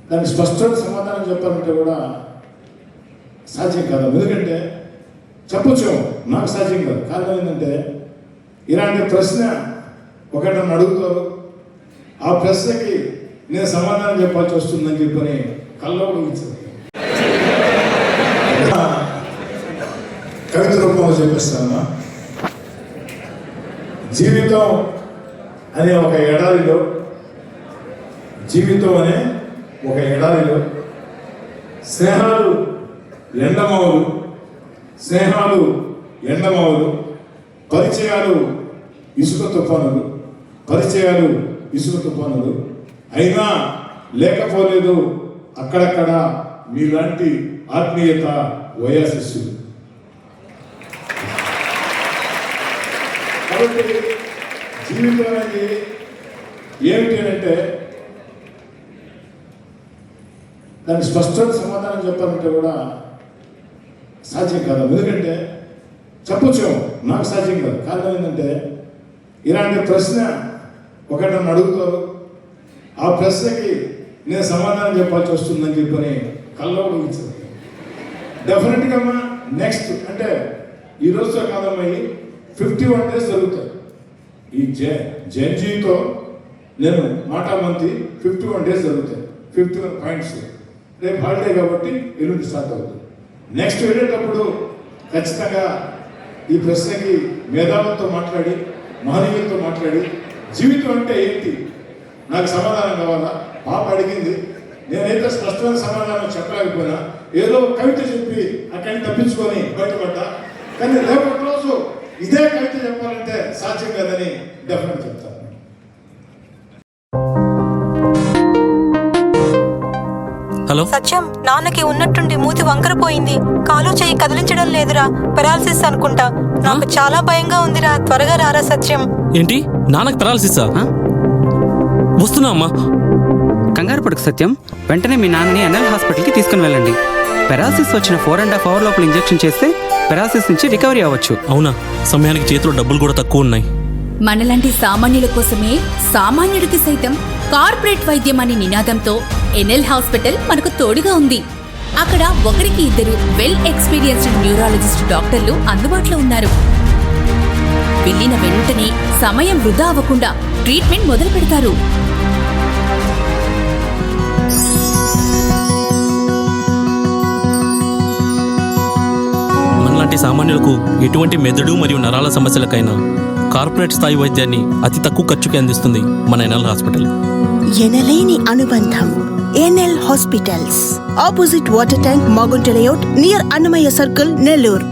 దానికి స్పష్టమైన సమాధానం చెప్పాలంటే కూడా సాధ్యం కాదు. ఎందుకంటే చెప్పొచ్చు, నాకు సాధ్యం కాదు. కారణం ఏంటంటే ఇలాంటి ప్రశ్న ఒకటి నన్ను అడుగుతారు, ఆ ప్రశ్నకి నేను సమాధానం చెప్పాల్సి వస్తుందని చెప్పని కల్లో ఊహించాను. కవిత రూపంలో చెప్పేస్తానమ్మా. జీవితం అనే ఒక ఎడారిలో, జీవితం అనే ఒక ఎడారిలో స్నేహాలు ఎండమావులు, పరిచయాలు ఇసుక తుఫానులు, అయినా లేకపోలేదు అక్కడక్కడ మీలాంటి ఆత్మీయత వయాశిస్సులు. కాబట్టి జీవితం అనేది ఏమిటి అంటే దానికి స్పష్టమైన సమాధానం చెప్పాలంటే కూడా సాధ్యం కాదు. ఎందుకంటే చెప్పొచ్చు, నాకు సాధ్యం కాదు. కారణం ఏంటంటే ఇలాంటి ప్రశ్న ఒకటి నన్ను అడుగుతారు, ఆ ప్రశ్నకి నేను సమాధానం చెప్పాల్సి వస్తుందని చెప్పని కల్లో ఊహించాను. డెఫినెట్గా అమ్మా నెక్స్ట్ అంటే ఈ రోజుతో కాదమ్మా 51 days జరుగుతాయి. ఈ జెన్జీతో నేను మాటామంతి 51 days జరుగుతాయి. 51 points. రేపు హాలిడే కాబట్టి ఎల్లుండి స్టార్ట్ అవుతుంది. నెక్స్ట్ వెళ్ళేటప్పుడు ఖచ్చితంగా ఈ ప్రశ్నకి మేధావులతో మాట్లాడి, మహనీయులతో మాట్లాడి, జీవితం అంటే ఏంటి నాకు సమాధానం కావాలా. పాప అడిగింది, నేనైతే స్పష్టమైన సమాధానం చెప్పలేకపోయినా ఏదో కవిత చెప్పి అక్కడిని తప్పించుకొని బయటపడ్డా. కానీ రేపటి రోజు ఇదే కవిత చెప్పాలంటే సాధ్యం కాదని డెఫినెట్ చెప్తాను. హలో సత్యం, నాన్నకి ఉన్నట్టుండి మూతి వంకరపోయింది, కాలు చేయి కదిలించడం లేదురా, పెరాలసిస్ అనుకుంటా. నాకు చాలా భయంగా ఉందిరా, త్వరగా రారా సత్యం. ఏంటి, నాన్నకు పెరాలసిసా? వస్తున్నా అమ్మా. కంగారు పడుకు సత్యం, వెంటనే మీ నాన్నని ఎన్ఎల్ హాస్పిటల్కి తీసుకుని వెళ్ళండి. పెరాలసిస్ వచ్చిన 4.5 hours లోపల ఇంజెక్షన్ చేస్తే పెరాలసిస్ నుంచి రికవరీ అవ్వచ్చు. అవునా? సమయానికి చేతిలో డబ్బులు కూడా తక్కువ ఉన్నాయి. మనలాంటి సామాన్యుల కోసమే సామాన్యుడికి సైతం కార్పొరేట్ వైద్యం అనే నినాదంతో ఎన్ఎల్ హాస్పిటల్ మనకు తోడుగా ఉంది. అక్కడ 1-2 వెల్ ఎక్స్పీరియన్స్డ్ న్యూరాలజిస్ట్ డాక్టర్లు అందుబాటులో ఉన్నారు. వెళ్ళిన వెంటనే సమయం వృధా అవ్వకుండా ట్రీట్మెంట్ మొదలు పెడతారు. మనలాంటి సామాన్యులకు ఎటువంటి మెదడు మరియు నరాల సమస్యలకైనా కార్పొరేట్ స్థాయి వైద్యాన్ని అతి తక్కువ ఖర్చుకి అందిస్తుంది మన ఎన్ఎల్ హాస్పిటల్. ఎనలేని అనుబంధం. NL hospitals, opposite water tank, Magunta layout, near Annamayya circle, Nellore.